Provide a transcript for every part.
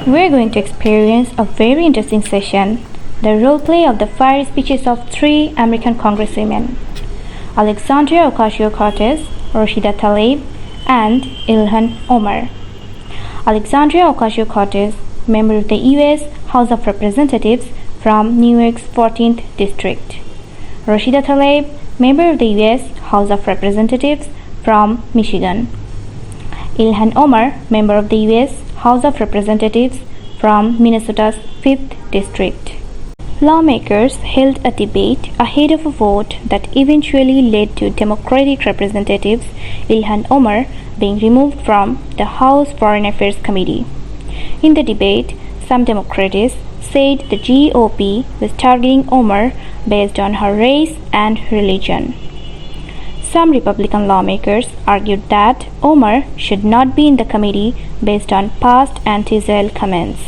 We're going to experience a very interesting session, the roleplay of the fiery speeches of three American congresswomen, Alexandria Ocasio-Cortez, Rashida Tlaib, and Ilhan Omar. Alexandria Ocasio-Cortez, member of the U.S. House of Representatives from New York's 14th District. Rashida Tlaib, member of the U.S. House of Representatives from Michigan. Ilhan Omar, member of the U.S. House of Representatives from Minnesota's 5th District. Lawmakers held a debate ahead of a vote that eventually led to Democratic Representatives Ilhan Omar being removed from the House Foreign Affairs Committee. In the debate, some Democrats said the GOP was targeting Omar based on her race and religion. Some Republican lawmakers argued that Omar should not be in the committee based on past anti-Israel comments.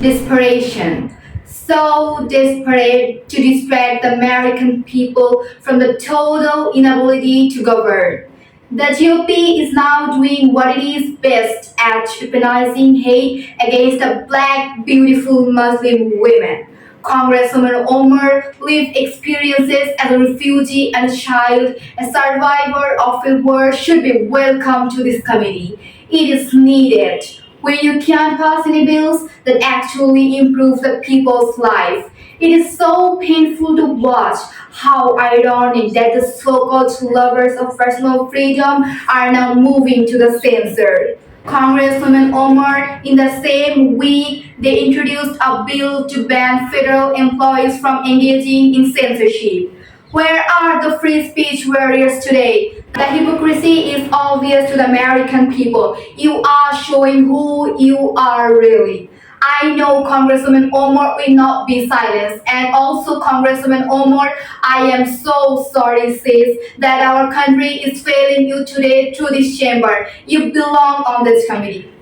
Desperation. So desperate to distract the American people from the total inability to govern. The GOP is now doing what it is best at, weaponizing hate against the black, beautiful Muslim women. Congresswoman Omar lived experiences as a refugee and child, a survivor of a war, should be welcome to this committee. It is needed. When you can't pass any bills that actually improve the people's life. It is so painful to watch how ironic that the so-called lovers of personal freedom are now moving to the censor. Congresswoman Omar, in the same week, they introduced a bill to ban federal employees from engaging in censorship. Where are the free speech warriors today? The hypocrisy is obvious to the American people. You are showing who you are really. I know Congresswoman Omar will not be silenced. And also Congresswoman Omar, I am so sorry sis that our country is failing you today through this chamber. You belong on this committee.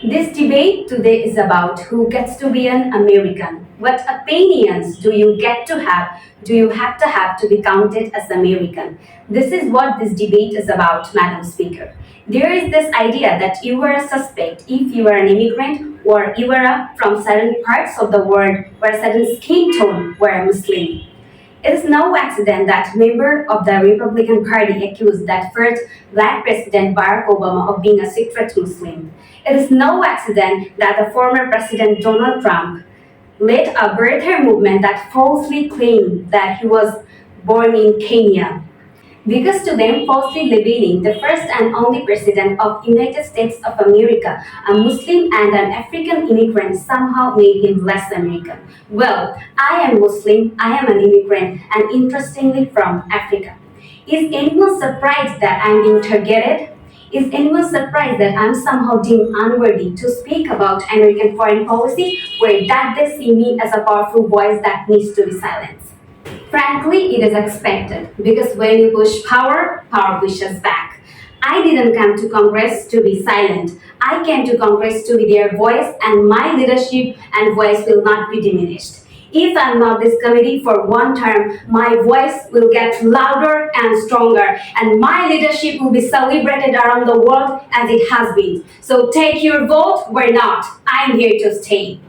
This debate today is about who gets to be an American. What opinions do you get to have, do you have to be counted as American? This is what this debate is about, Madam Speaker. There is this idea that you were a suspect if you were an immigrant or you were from certain parts of the world where a certain skin tone were a Muslim. It is no accident that member of the Republican Party accused that first black president Barack Obama of being a secret Muslim. It is no accident that the former President Donald Trump led a birther movement that falsely claimed that he was born in Kenya. Because to them, falsely labeling the first and only president of United States of America, a Muslim and an African immigrant, somehow made him less American. Well, I am Muslim, I am an immigrant, and interestingly from Africa. Is anyone surprised that I'm being targeted? Is anyone surprised that I'm somehow deemed unworthy to speak about American foreign policy, where that they see me as a powerful voice that needs to be silenced? Frankly, it is expected, because when you push power, power pushes back. I didn't come to Congress to be silent. I came to Congress to be their voice, and my leadership and voice will not be diminished. If I'm not this committee for one term, my voice will get louder and stronger, and my leadership will be celebrated around the world as it has been. So take your vote, we're not. I'm here to stay.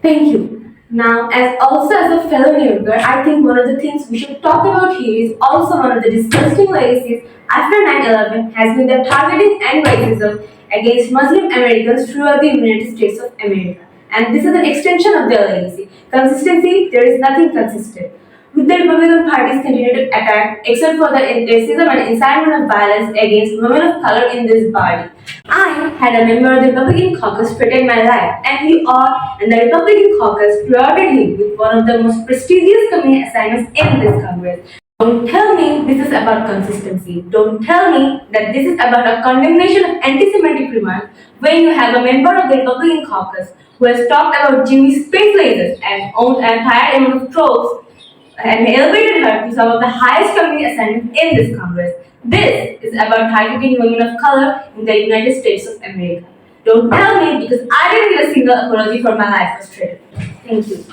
Thank you. Now, as a fellow New Yorker, I think one of the things we should talk about here is also one of the disgusting legacies after 9/11 has been the targeting and racism against Muslim Americans throughout the United States of America. And this is an extension of their legacy. Consistency, there is nothing consistent. With the Republican Party's continued attack, except for the racism and incitement of violence against women of color in this body. I had a member of the Republican caucus protect my life, and the Republican caucus rewarded him with one of the most prestigious community assignments in this Congress. Don't tell me this is about consistency. Don't tell me that this is about a condemnation of anti-Semitic remarks when you have a member of the Republican caucus who has talked about Jimmy's space lasers and owned an entire amount of trolls and elevated her to some of the highest community assignments in this Congress. This is about targeting women of color in the United States of America. Don't tell me because I didn't get a single apology for my life was treated. Thank you.